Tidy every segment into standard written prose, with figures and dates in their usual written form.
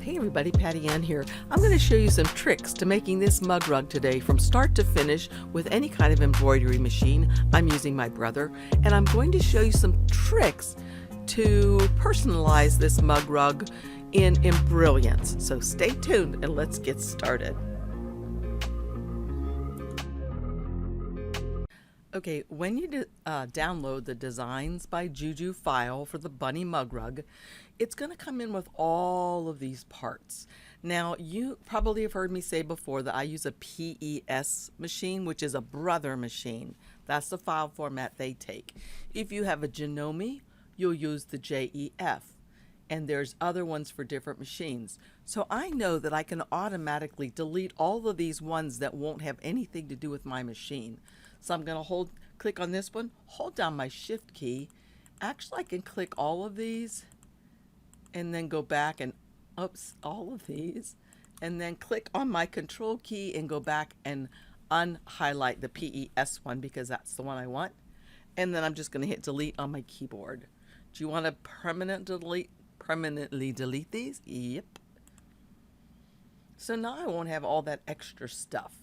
Hey everybody, Patty Ann here. I'm going to show you some tricks to making this mug rug today from start to finish with any kind of embroidery machine. I'm using my brother, and I'm going to show you some tricks to personalize this mug rug in Embrilliance. So stay tuned and let's get started. Okay, when you download the Designs by JuJu file for the bunny mug rug, it's going to come in with all of these parts. Now, you probably have heard me say before that I use a PES machine, which is a brother machine. That's the file format they take. If you have a Janome, you'll use the JEF. And there's other ones for different machines. So I know that I can automatically delete all of these ones that won't have anything to do with my machine. So I'm going to click on this one, hold down my shift key. Actually, I can click all of these and then go back and all of these, and then click on my control key and go back and unhighlight the PES one because that's the one I want. And then I'm just going to hit delete on my keyboard. Do you want to permanently delete these? Yep. So now I won't have all that extra stuff.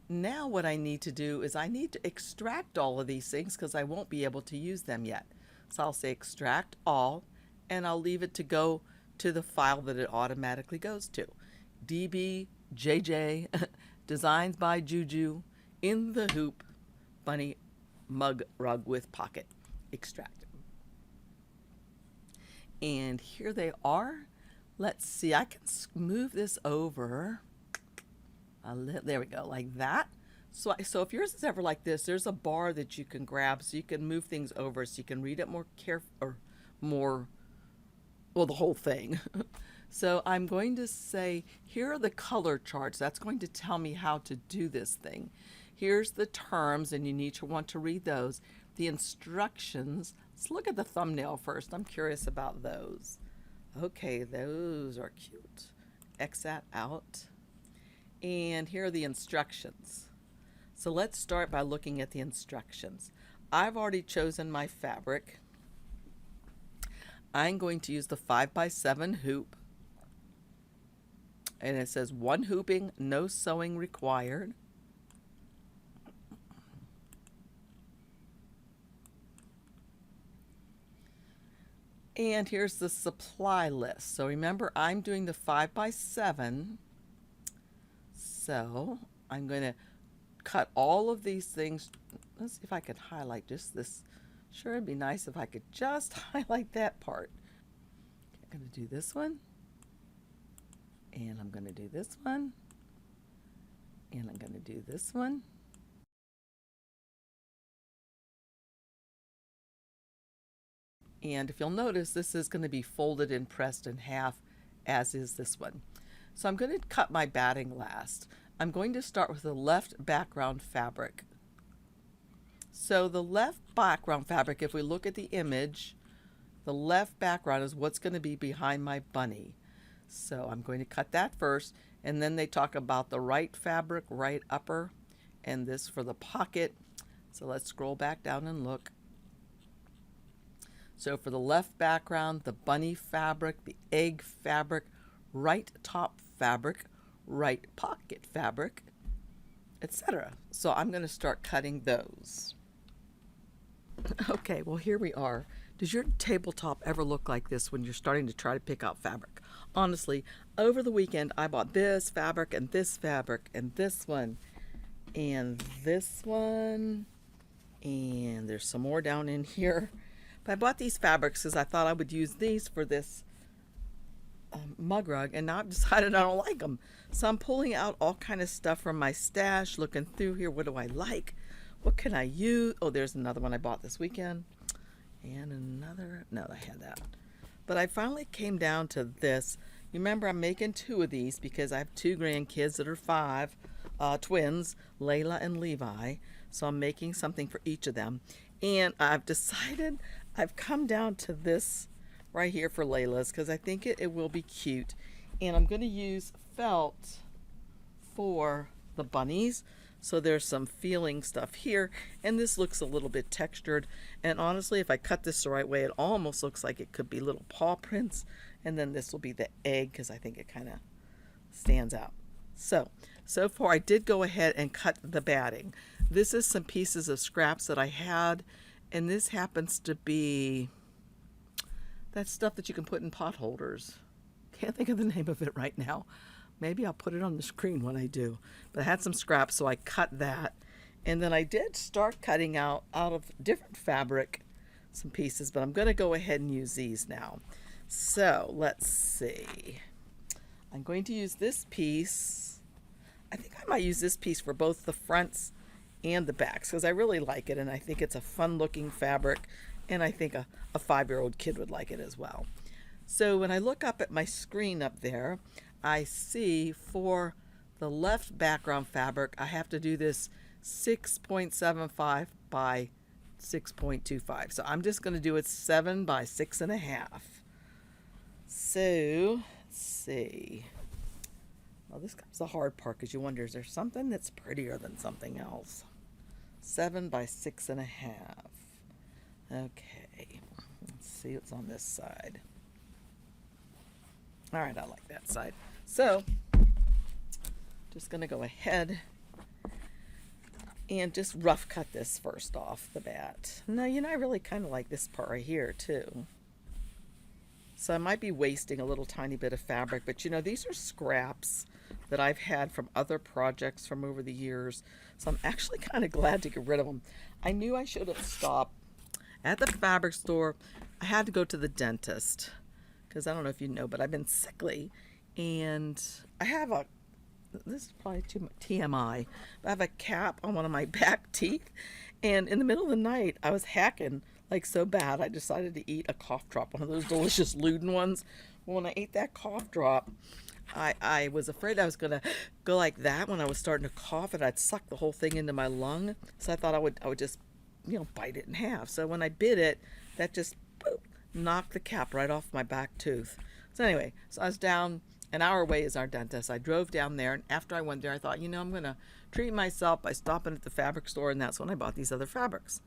Now what I need to do is I need to extract all of these things because I won't be able to use them yet. So I'll say extract all, and I'll leave it to go to the file that it automatically goes to. DBJJ Designs by JuJu in the hoop bunny mug rug with pocket. Extract. And here they are. Let's see, I can move this over. There we go, like that. So if yours is ever like this, there's a bar that you can grab so you can move things over so you can read it more careful, or more, well, the whole thing. So I'm going to say, here are the color charts. That's going to tell me how to do this thing. Here's the terms, and you need to want to read those. The instructions. Let's look at the thumbnail first. I'm curious about those. Okay, those are cute. X that out. And here are the instructions. So let's start by looking at the instructions. I've already chosen my fabric. I'm going to use the 5x7 hoop. And it says 1 hooping, no sewing required. And here's the supply list. So remember, I'm doing the 5x7. So I'm going to cut all of these things. Let's see if I can highlight just this. Sure, it'd be nice if I could just highlight that part. I'm going to do this one. And I'm going to do this one. And I'm going to do this one. And if you'll notice, this is going to be folded and pressed in half, as is this one. So I'm going to cut my batting last. I'm going to start with the left background fabric. So the left background fabric, if we look at the image, the left background is what's going to be behind my bunny. So I'm going to cut that first, and then they talk about the right fabric, right upper, and this for the pocket. So let's scroll back down and look. So for the left background, the bunny fabric, the egg fabric, right top fabric, right pocket fabric, etc. So I'm going to start cutting those. Okay, well, here we are. Does your tabletop ever look like this when you're starting to try to pick out fabric? Honestly, over the weekend I bought this fabric and this fabric and this one and this one, and there's some more down in here. But I bought these fabrics because I thought I would use these for this mug rug, and now I've decided I don't like them. So I'm pulling out all kind of stuff from my stash, looking through here. What do I like? What can I use? Oh, there's another one I bought this weekend. And another. No, I had that. But I finally came down to this. You remember, I'm making 2 of these because I have 2 grandkids that are 5, twins, Layla and Levi. So I'm making something for each of them. And I've decided I've come down to this right here for Layla's because I think it will be cute. And I'm going to use felt for the bunnies. So there's some feeling stuff here, and this looks a little bit textured. And honestly, if I cut this the right way, it almost looks like it could be little paw prints. And then this will be the egg, because I think it kind of stands out. So far I did go ahead and cut the batting. This is some pieces of scraps that I had, and this happens to be that stuff that you can put in pot holders. Can't think of the name of it right now. Maybe I'll put it on the screen when I do. But I had some scraps, so I cut that. And then I did start cutting out of different fabric some pieces, but I'm going to go ahead and use these now. So let's see. I'm going to use this piece. I think I might use this piece for both the fronts and the backs, because I really like it, and I think it's a fun looking fabric, and I think a 5-year-old kid would like it as well. So when I look up at my screen up there, I see for the left background fabric, I have to do this 6.75 by 6.25. So I'm just going to do it 7 by 6.5. So let's see. Well, this comes the hard part, because you wonder, is there something that's prettier than something else? 7 by 6.5. Okay, let's see what's on this side. All right, I like that side. So, just going to go ahead and just rough cut this first off the bat. Now, I really kind of like this part right here, too. So I might be wasting a little tiny bit of fabric, but these are scraps that I've had from other projects from over the years. So I'm actually kind of glad to get rid of them. I knew I should have stopped at the fabric store. I had to go to the dentist, because I don't know if you know, but I've been sickly, and I have this is probably too much TMI, but I have a cap on one of my back teeth, and in the middle of the night, I was hacking like so bad, I decided to eat a cough drop, one of those delicious Luden ones. Well, when I ate that cough drop, I was afraid I was going to go like that when I was starting to cough, and I'd suck the whole thing into my lung. So I thought I would just, bite it in half. So when I bit it, that just boop, knocked the cap right off my back tooth. So anyway, I was down an hour away is our dentist. I drove down there, and after I went there, I thought, I'm going to treat myself by stopping at the fabric store, and that's when I bought these other fabrics.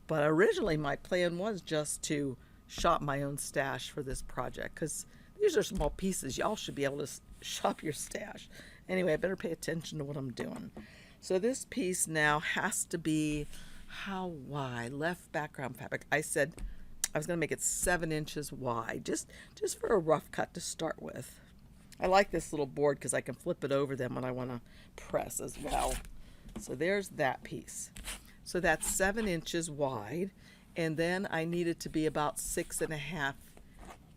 But originally, my plan was just to shop my own stash for this project, because these are small pieces. Y'all should be able to shop your stash. Anyway, I better pay attention to what I'm doing. So this piece now has to be how wide? Left background fabric. I said I was going to make it 7 inches wide, just for a rough cut to start with. I like this little board because I can flip it over them when I want to press as well. So there's that piece. So that's 7 inches wide, and then I need it to be about 6.5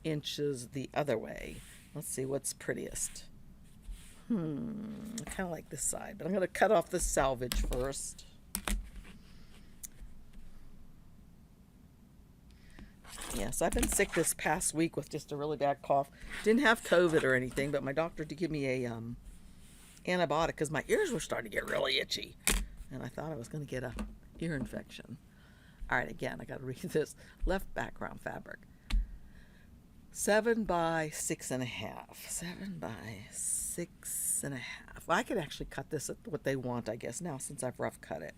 inches the other way. Let's see what's prettiest. I kind of like this side, but I'm going to cut off the selvage first. Yeah, so I've been sick this past week with just a really bad cough. Didn't have COVID or anything, but my doctor did give me a antibiotic because my ears were starting to get really itchy, and I thought I was going to get a ear infection. All right, again, I got to read this. Left background fabric. 7 by 6.5. 7 by 6.5. Well, I could actually cut this at what they want, I guess, now since I've rough cut it.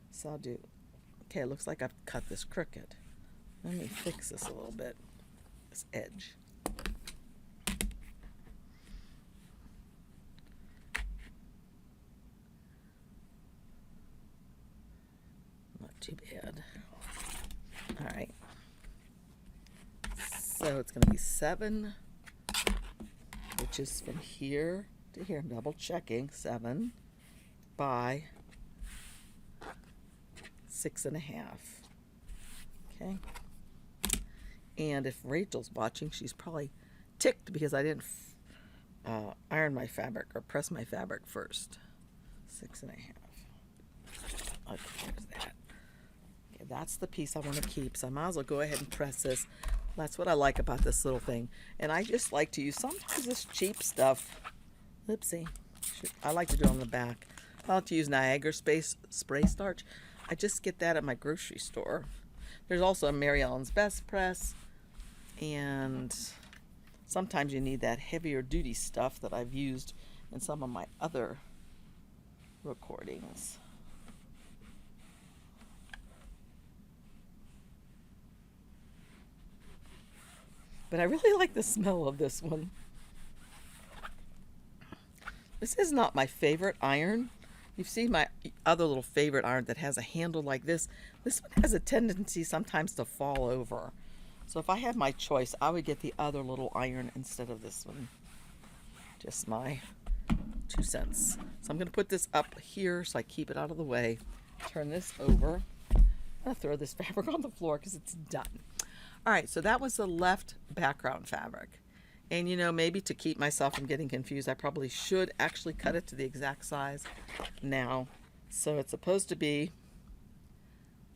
So I'll do. Okay, it looks like I've cut this crooked. Let me fix this a little bit. This edge. Not too bad. All right. So it's going to be 7, which is from here to here. I'm double checking. 7 by 6.5. Okay. And if Rachel's watching, she's probably ticked because I didn't iron my fabric or press my fabric first. 6.5. Okay, there's that. Okay, that's the piece I want to keep, so I might as well go ahead and press this. That's what I like about this little thing. And I just like to use sometimes this cheap stuff. Oopsie. I like to do it on the back. I like to use Niagara spray starch. I just get that at my grocery store. There's also a Mary Ellen's Best Press. And sometimes you need that heavier duty stuff that I've used in some of my other recordings. But I really like the smell of this one. This is not my favorite iron. You've seen my other little favorite iron that has a handle like this. This one has a tendency sometimes to fall over. So if I had my choice, I would get the other little iron instead of this one. Just my 2 cents. So I'm going to put this up here so I keep it out of the way. Turn this over. I'm going to throw this fabric on the floor because it's done. All right, so that was the left background fabric. And you know, maybe to keep myself from getting confused, I probably should actually cut it to the exact size now. So it's supposed to be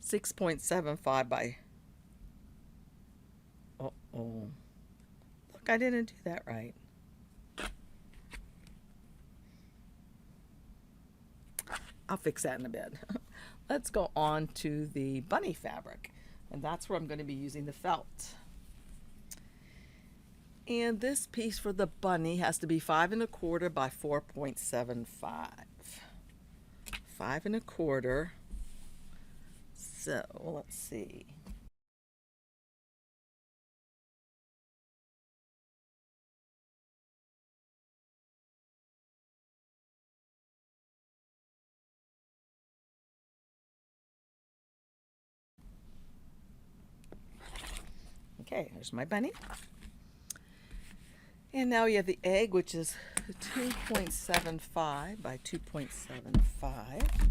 6.75 by... Uh-oh. Look, I didn't do that right. I'll fix that in a bit. Let's go on to the bunny fabric. And that's where I'm going to be using the felt. And this piece for the bunny has to be 5 1/4 by 4.75. 5 1/4. So let's see. Okay, there's my bunny. And now we have the egg, which is 2.75 by 2.75.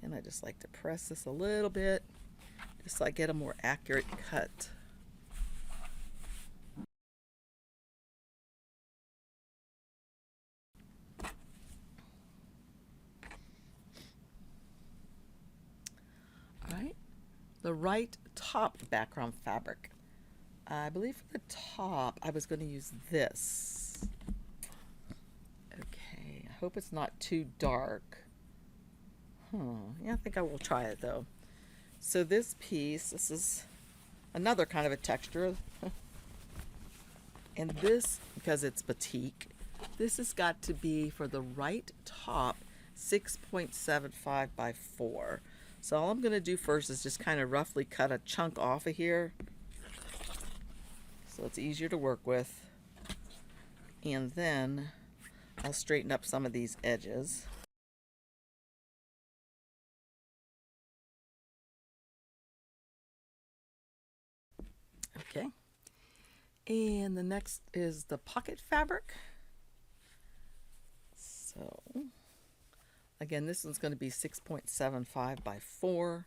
And I just like to press this a little bit, just so I get a more accurate cut. All right, the right top background fabric. I believe for the top, I was going to use this. Okay, I hope it's not too dark. Yeah, I think I will try it though. So this piece, this is another kind of a texture. And this, because it's batik, this has got to be for the right top 6.75 by 4. So all I'm going to do first is just kind of roughly cut a chunk off of here, so it's easier to work with. And then I'll straighten up some of these edges. Okay. And the next is the pocket fabric. So again, this one's going to be 6.75 by 4.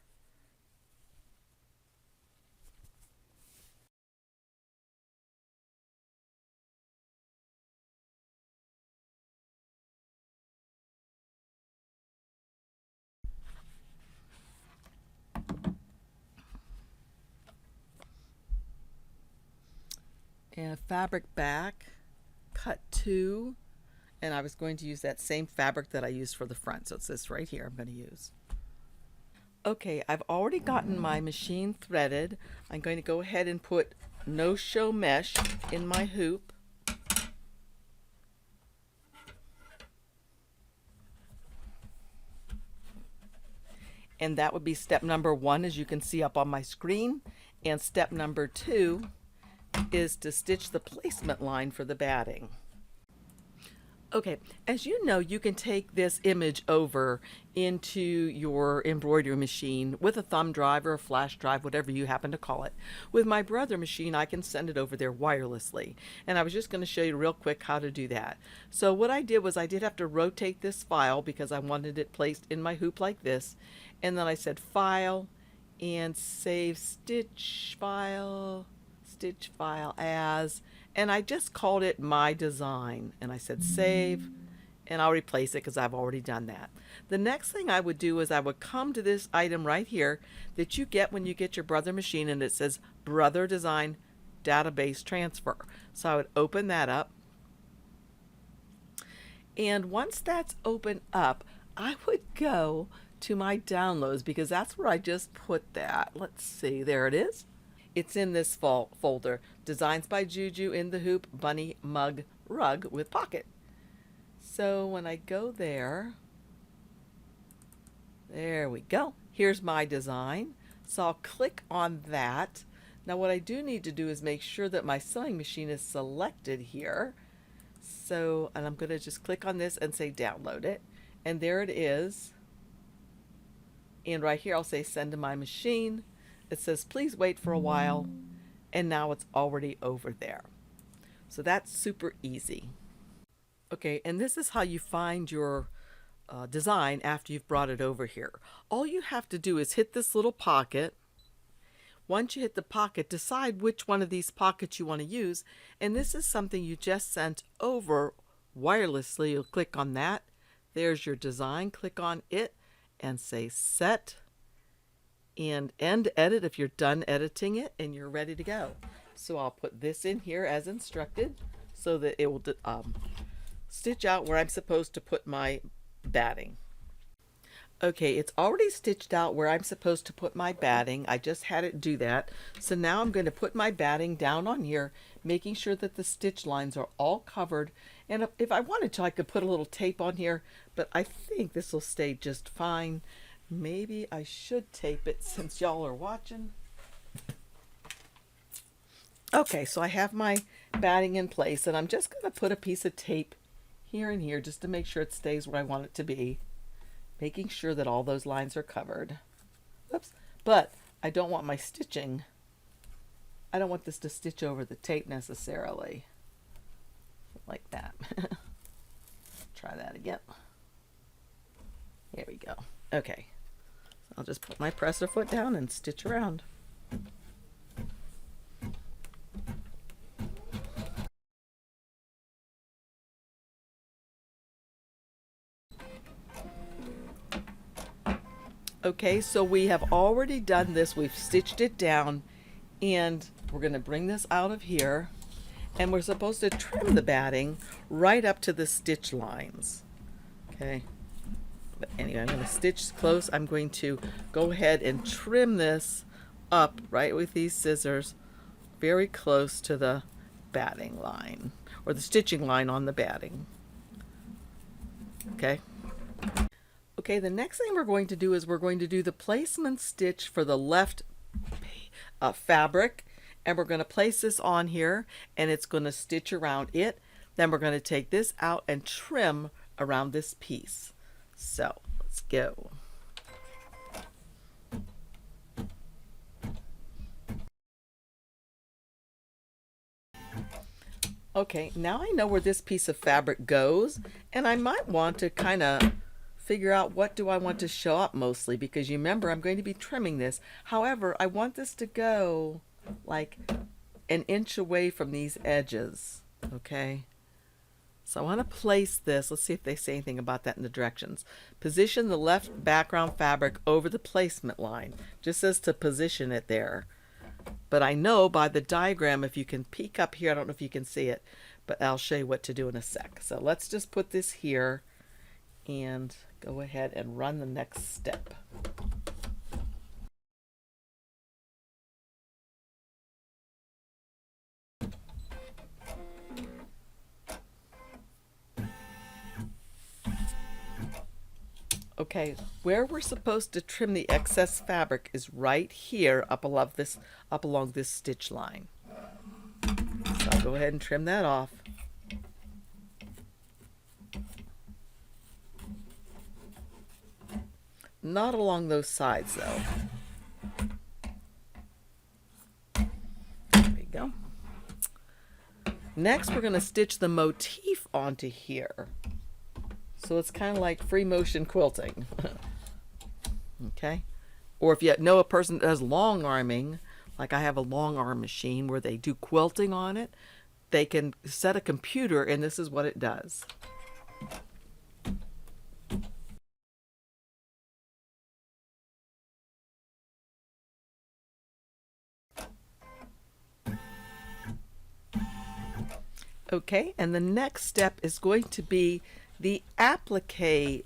And fabric back, cut 2, and I was going to use that same fabric that I used for the front, so it's this right here I'm going to use. Okay, I've already gotten my machine threaded. I'm going to go ahead and put no-show mesh in my hoop. And that would be step number 1, as you can see up on my screen. And step number 2 is to stitch the placement line for the batting. Okay, as you know, you can take this image over into your embroidery machine with a thumb drive or a flash drive, whatever you happen to call it. With my brother machine, I can send it over there wirelessly. And I was just going to show you real quick how to do that. So what I did was I did have to rotate this file because I wanted it placed in my hoop like this. And then I said File and Save Stitch File as, and I just called it My Design, and I said save, and I'll replace it because I've already done that. The next thing I would do is I would come to this item right here that you get when you get your Brother machine, and it says Brother Design Database Transfer. So I would open that up, and once that's opened up, I would go to my downloads because that's where I just put that. Let's see, there it is. It's in this folder, Designs by JuJu in the Hoop Bunny Mug Rug with Pocket. So when I go there, There we go. Here's my design. So I'll click on that. Now what I do need to do is make sure that my sewing machine is selected here. So, and I'm going to just click on this and say download it. And there it is. And right here I'll say send to my machine. It says please wait for a while. And now it's already over there. So that's super easy. Okay, and this is how you find your design after you've brought it over here. All you have to do is hit this little pocket. Once you hit the pocket, decide which one of these pockets you want to use. And this is something you just sent over wirelessly. You'll click on that. There's your design. Click on it and say set and end edit if you're done editing it and you're ready to go. So I'll put this in here as instructed so that it will stitch out where I'm supposed to put my batting. Okay, it's already stitched out where I'm supposed to put my batting. I just had it do that. So now I'm going to put my batting down on here, making sure that the stitch lines are all covered. And if I wanted to, I could put a little tape on here, but I think this will stay just fine. Maybe I should tape it since y'all are watching. Okay, so I have my batting in place, and I'm just going to put a piece of tape here and here just to make sure it stays where I want it to be, making sure that all those lines are covered. Oops, but I don't want my stitching. I don't want this to stitch over the tape necessarily, like that. Try that again. Here we go. Okay, so I'll just put my presser foot down and stitch around. Okay, so we have already done this. We've stitched it down, and we're going to bring this out of here, and we're supposed to trim the batting right up to the stitch lines. Okay, but anyway, I'm going to stitch close. I'm going to go ahead and trim this up right with these scissors very close to the batting line, or the stitching line on the batting. Okay. Okay, the next thing we're going to do is we're going to do the placement stitch for the left fabric, and we're going to place this on here, and it's going to stitch around it. Then we're going to take this out and trim around this piece. So let's go. Okay, now I know where this piece of fabric goes, and I might want to kind of figure out what do I want to show up mostly, because you remember I'm going to be trimming this. However, I want this to go like an inch away from these edges. Okay, so I want to place this. Let's see if they say anything about that in the directions. Position the left background fabric over the placement line. Just says to position it there. But I know by the diagram, if you can peek up here, I don't know if you can see it, but I'll show you what to do in a sec. So let's just put this here and go ahead and run the next step. Okay, where we're supposed to trim the excess fabric is right here up along this stitch line. So I'll go ahead and trim that off. Not along those sides though. There we go. Next we're going to stitch the motif onto here. So it's kind of like free motion quilting. Okay. Or if you know a person that does long arming, like I have a long arm machine where they do quilting on it, they can set a computer and this is what it does. Okay, and the next step is going to be the applique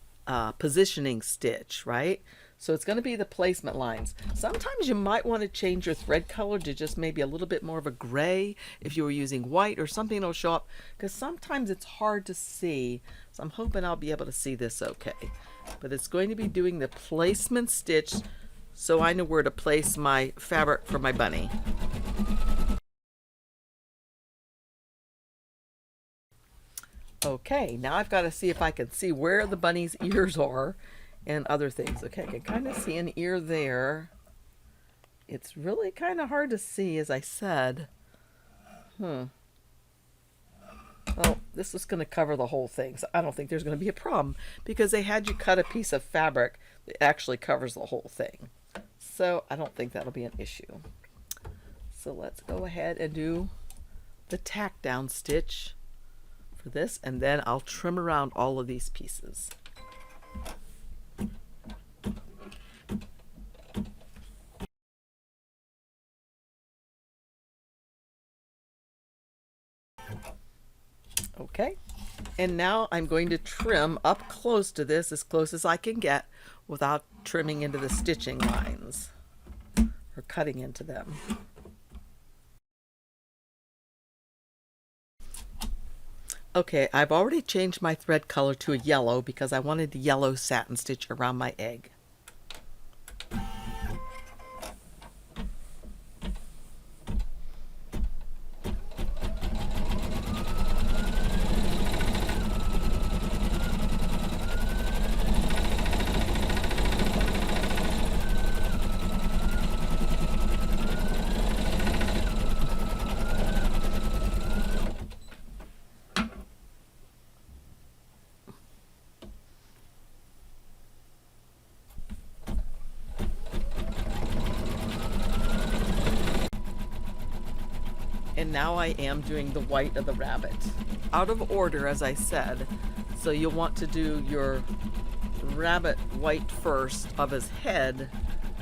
positioning stitch, right? So it's going to be the placement lines. Sometimes you might want to change your thread color to just maybe a little bit more of a gray if you were using white or something that'll show up, because sometimes it's hard to see. So I'm hoping I'll be able to see this okay. But it's going to be doing the placement stitch so I know where to place my fabric for my bunny. Okay, now I've got to see if I can see where the bunny's ears are and other things. Okay, I can kind of see an ear there. It's really kind of hard to see, as I said. Well, this is going to cover the whole thing, so I don't think there's going to be a problem because they had you cut a piece of fabric that actually covers the whole thing. So I don't think that'll be an issue. So let's go ahead and do the tack down stitch for this, and then I'll trim around all of these pieces. Okay, and now I'm going to trim up close to this, as close as I can get without trimming into the stitching lines or cutting into them. Okay, I've already changed my thread color to a yellow because I wanted the yellow satin stitch around my egg. And now I am doing the white of the rabbit. Out of order, as I said. So you'll want to do your rabbit white first of his head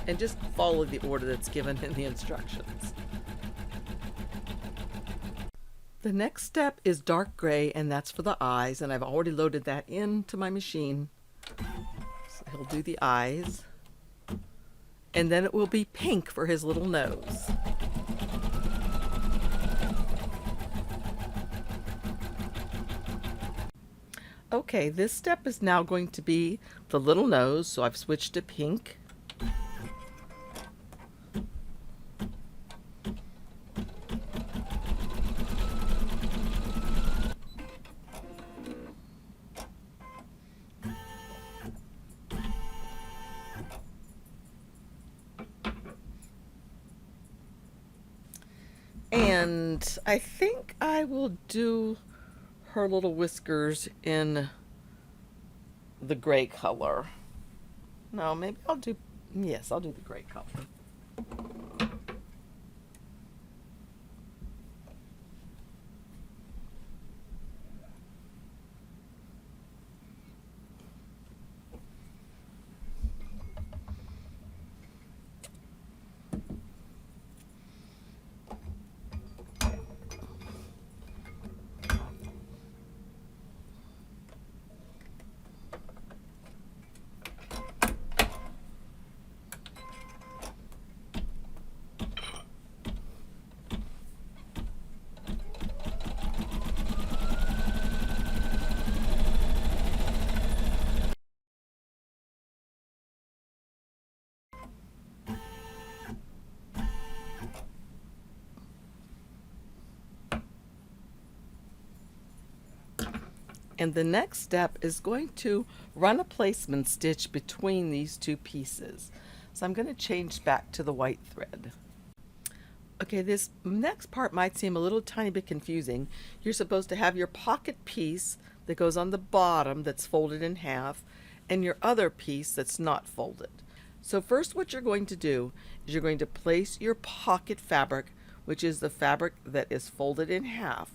and just follow the order that's given in the instructions. The next step is dark gray, and that's for the eyes, and I've already loaded that into my machine. So he'll do the eyes. And then it will be pink for his little nose. Okay, this step is now going to be the little nose, so I've switched to pink. And I think I will do her little whiskers in the gray color. No, maybe I'll do, yes, I'll do the gray color. And the next step is going to run a placement stitch between these two pieces. So I'm going to change back to the white thread. Okay, this next part might seem a little tiny bit confusing. You're supposed to have your pocket piece that goes on the bottom that's folded in half, and your other piece that's not folded. So first what you're going to do is you're going to place your pocket fabric, which is the fabric that is folded in half,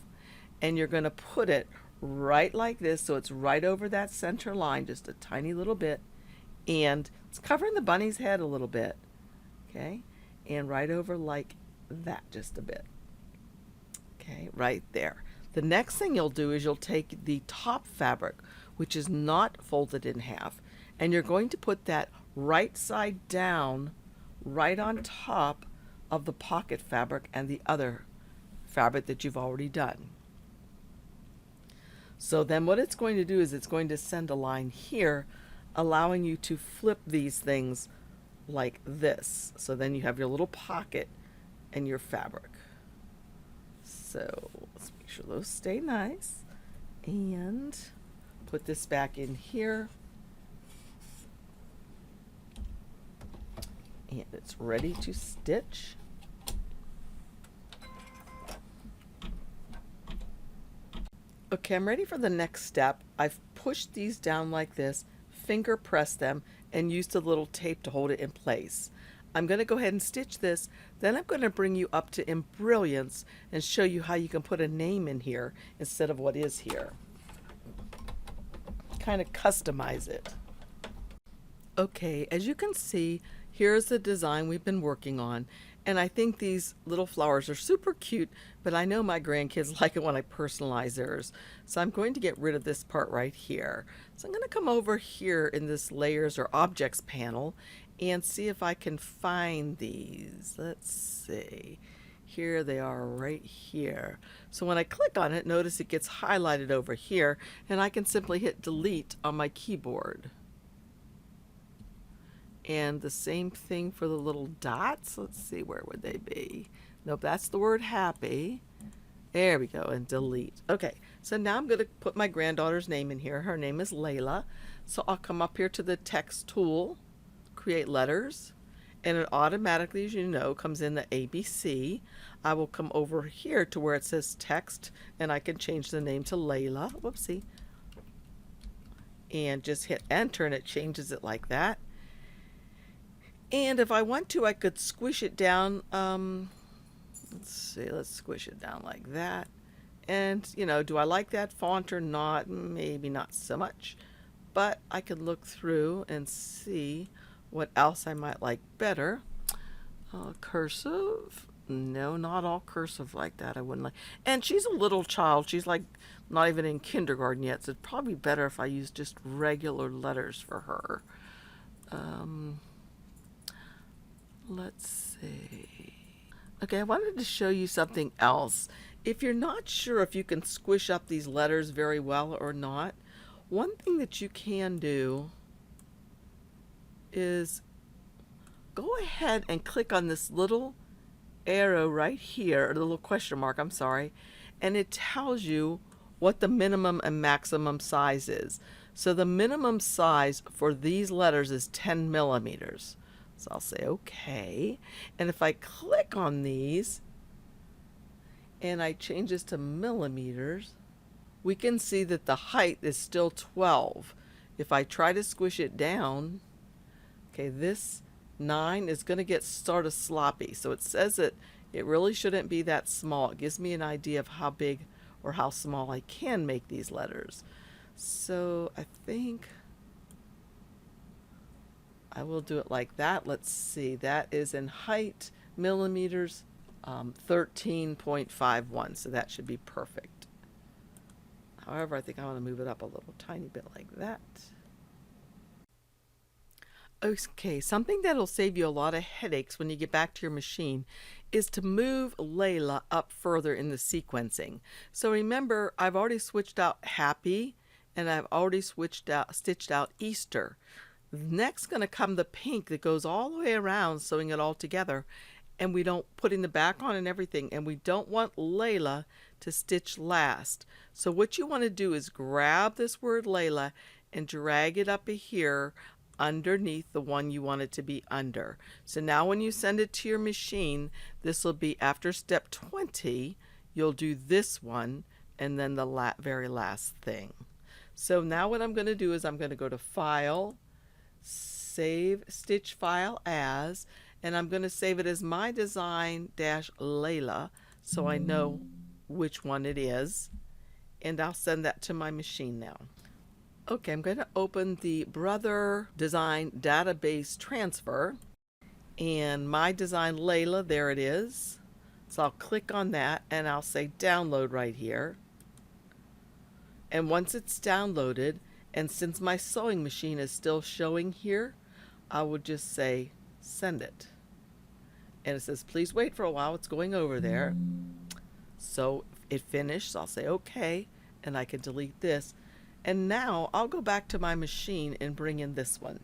and you're going to put it right like this, so it's right over that center line, just a tiny little bit, and it's covering the bunny's head a little bit, okay, and right over like that just a bit, okay, right there. The next thing you'll do is you'll take the top fabric, which is not folded in half, and you're going to put that right side down, right on top of the pocket fabric and the other fabric that you've already done. So then what it's going to do is it's going to send a line here, allowing you to flip these things like this. So then you have your little pocket and your fabric. So let's make sure those stay nice. And put this back in here. And it's ready to stitch. Okay, I'm ready for the next step. I've pushed these down like this, finger press them, and used a little tape to hold it in place. I'm going to go ahead and stitch this, then I'm going to bring you up to Embrilliance and show you how you can put a name in here instead of what is here. Kind of customize it. Okay, as you can see, here's the design we've been working on, and I think these little flowers are super cute, but I know my grandkids like it when I personalize theirs. So I'm going to get rid of this part right here. So I'm going to come over here in this layers or objects panel and see if I can find these. Let's see. Here they are right here. So when I click on it, notice it gets highlighted over here, and I can simply hit delete on my keyboard. And the same thing for the little dots. Let's see, where would they be? Nope, that's the word happy. There we go, and delete. Okay, so now I'm going to put my granddaughter's name in here. Her name is Layla. So I'll come up here to the text tool, create letters, and it automatically, as you know, comes in the ABC. I will come over here to where it says text, and I can change the name to Layla. Whoopsie. And just hit enter, and it changes it like that. And if I want to, I could squish it down. Let's see, let's squish it down like that. And, you know, do I like that font or not? Maybe not so much. But I could look through and see what else I might like better. Cursive? No, not all cursive like that. I wouldn't like. And she's a little child. She's like not even in kindergarten yet. So it's probably better if I use just regular letters for her. Let's see. Okay, I wanted to show you something else. If you're not sure if you can squish up these letters very well or not, one thing that you can do is go ahead and click on this little arrow right here, or the little question mark, I'm sorry, and it tells you what the minimum and maximum size is. So the minimum size for these letters is 10 millimeters. So I'll say okay, and if I click on these and I change this to millimeters, we can see that the height is still 12. If I try to squish it down, okay, this 9 is going to get sort of sloppy. So it says that it really shouldn't be that small. It gives me an idea of how big or how small I can make these letters. So I think I will do it like that. Let's see, that is in height, millimeters, 13.51, so that should be perfect. However, I think I want to move it up a little tiny bit like that. Okay, something that'll save you a lot of headaches when you get back to your machine is to move Layla up further in the sequencing. So remember, I've already switched out happy, and I've already stitched out Easter. Next going to come the pink that goes all the way around, sewing it all together, and we don't putting the back on and everything, and we don't want Layla to stitch last. So what you want to do is grab this word Layla and drag it up here underneath the one you want it to be under. So now when you send it to your machine, this will be after step 20, you'll do this one and then the very last thing. So now what I'm going to do is I'm going to go to File, Save Stitch File As, and I'm going to save it as my design-Layla so I know which one it is, and I'll send that to my machine now. Okay, I'm going to open the Brother Design Database Transfer, and my design Layla, there it is. So I'll click on that and I'll say download right here. And once it's downloaded, and since my sewing machine is still showing here, I will just say send it. And it says, please wait for a while. It's going over there. So it finished. So I'll say, okay. And I can delete this. And now I'll go back to my machine and bring in this one.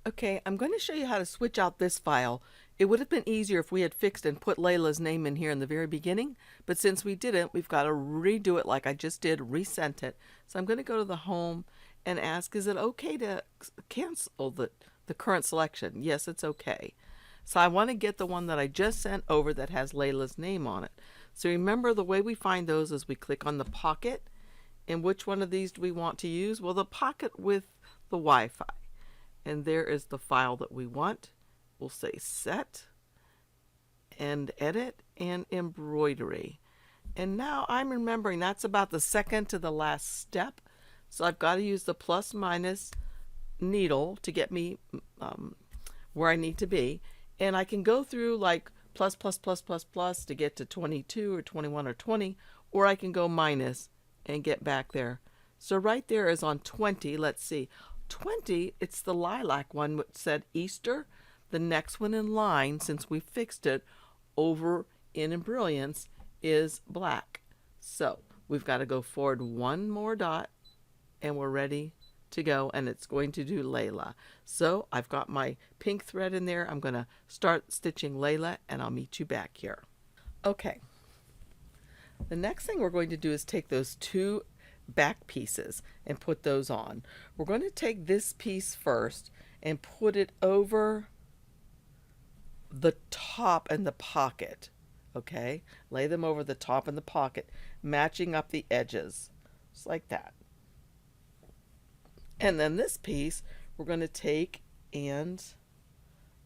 Okay, I'm going to show you how to switch out this file. It would have been easier if we had fixed and put Layla's name in here in the very beginning, but since we didn't, we've got to redo it like I just did, resent it. So I'm going to go to the home and ask, is it okay to cancel the current selection? Yes, it's okay. So I want to get the one that I just sent over that has Layla's name on it. So remember, the way we find those is we click on the pocket, and which one of these do we want to use? Well, the pocket with the Wi-Fi. And there is the file that we want. We'll say set and edit and embroidery. And now I'm remembering that's about the second to the last step. So I've got to use the plus minus needle to get me where I need to be. And I can go through like plus, plus, plus, plus, plus to get to 22 or 21 or 20, or I can go minus and get back there. So right there is on 20. Let's see. 20, it's the lilac one which said Easter. The next one in line, since we fixed it over in Embrilliance, is black. So we've got to go forward one more dot and we're ready to go, and it's going to do Layla. So I've got my pink thread in there. I'm going to start stitching Layla and I'll meet you back here. Okay. The next thing we're going to do is take those two back pieces and put those on. We're going to take this piece first and put it over the top and the pocket. Okay, lay them over the top and the pocket, matching up the edges, just like that. And then this piece we're going to take and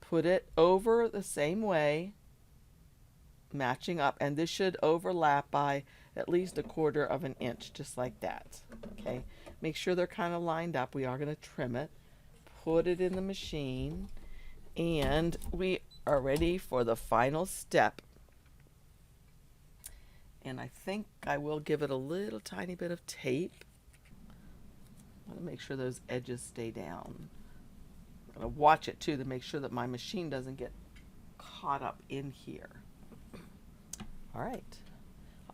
put it over the same way, matching up, and this should overlap by at least 1/4 of an inch, just like that. Okay, make sure they're kind of lined up. We are going to trim it, put it in the machine, and we are ready for the final step. And I think I will give it a little tiny bit of tape. I want to make sure those edges stay down. I'm going to watch it too to make sure that my machine doesn't get caught up in here. All right.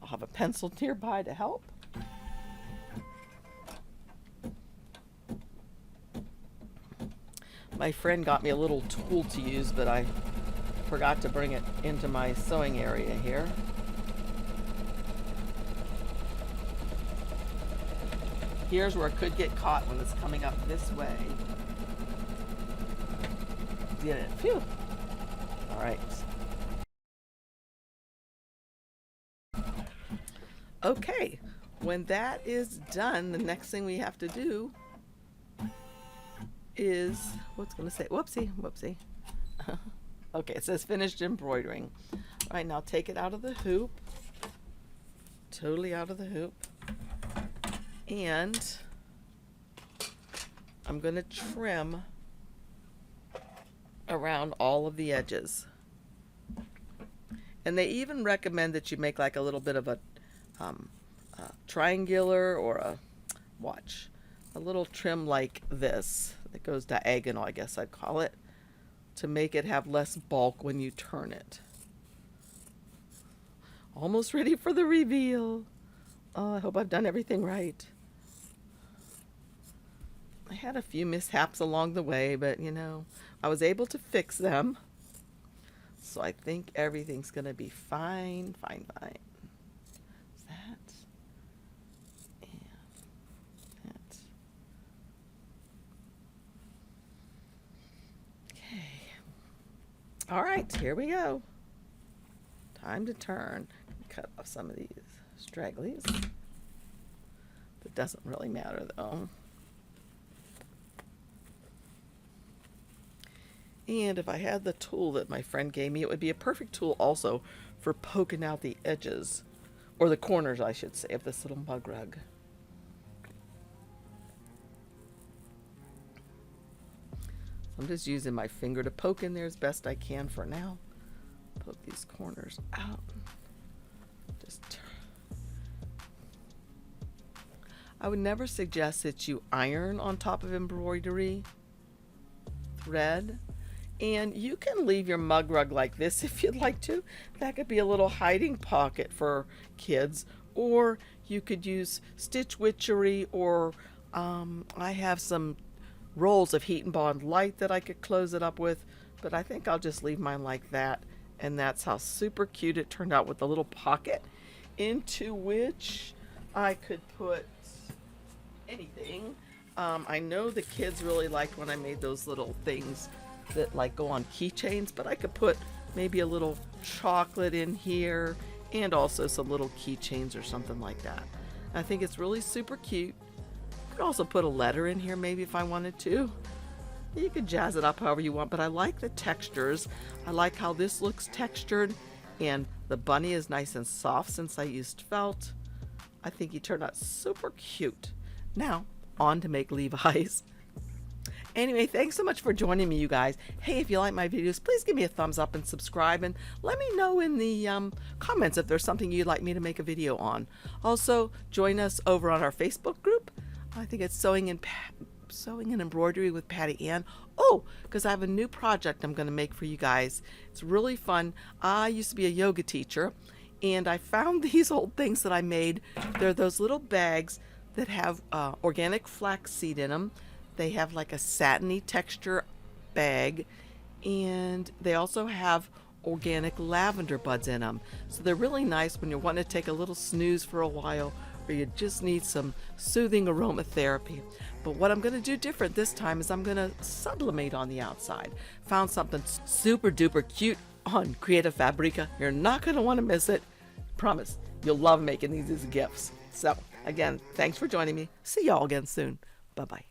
I'll have a pencil nearby to help. My friend got me a little tool to use, but I forgot to bring it into my sewing area here. Here's where it could get caught when it's coming up this way. Get it. Phew. All right. Okay, when that is done, the next thing we have to do is, what's going to say, whoopsie. Okay, it says finished embroidering. All right, now take it out of the hoop, totally out of the hoop, and I'm going to trim around all of the edges. And they even recommend that you make like a little bit of a triangular or a little trim like this that goes diagonal, I guess I'd call it, to make it have less bulk when you turn it. Almost ready for the reveal. Oh, I hope I've done everything right. I had a few mishaps along the way, but you know, I was able to fix them. So I think everything's gonna be fine. All right, here we go. Time to turn. Cut off some of these stragglies. That doesn't really matter though. And if I had the tool that my friend gave me, it would be a perfect tool also for poking out the edges, or the corners I should say, of this little mug rug. I'm just using my finger to poke in there as best I can for now. Poke these corners out. I would never suggest that you iron on top of embroidery thread. And you can leave your mug rug like this if you'd like to. That could be a little hiding pocket for kids. Or you could use stitch witchery, or I have some rolls of heat and bond light that I could close it up with. But I think I'll just leave mine like that. And that's how super cute it turned out, with a little pocket into which I could put anything. I know the kids really liked when I made those little things that like go on keychains, but I could put maybe a little chocolate in here and also some little keychains or something like that. I think it's really super cute. I could also put a letter in here maybe if I wanted to. You could jazz it up however you want, but I like the textures. I like how this looks textured, and the bunny is nice and soft since I used felt. I think he turned out super cute. Now, on to make Levi's. Anyway, thanks so much for joining me, you guys. Hey, if you like my videos, please give me a thumbs up and subscribe, and let me know in the comments if there's something you'd like me to make a video on. Also, join us over on our Facebook group. I think it's Sewing and Embroidery with Patty Ann. Oh, because I have a new project I'm going to make for you guys. It's really fun. I used to be a yoga teacher, and I found these old things that I made. They're those little bags that have organic flaxseed in them. They have like a satiny texture bag, and they also have organic lavender buds in them. So they're really nice when you want to take a little snooze for a while, or you just need some soothing aromatherapy. But what I'm going to do different this time is I'm going to sublimate on the outside. Found something super duper cute on Creative Fabrica. You're not going to want to miss it. Promise, you'll love making these as gifts. So again, thanks for joining me. See y'all again soon. Bye-bye.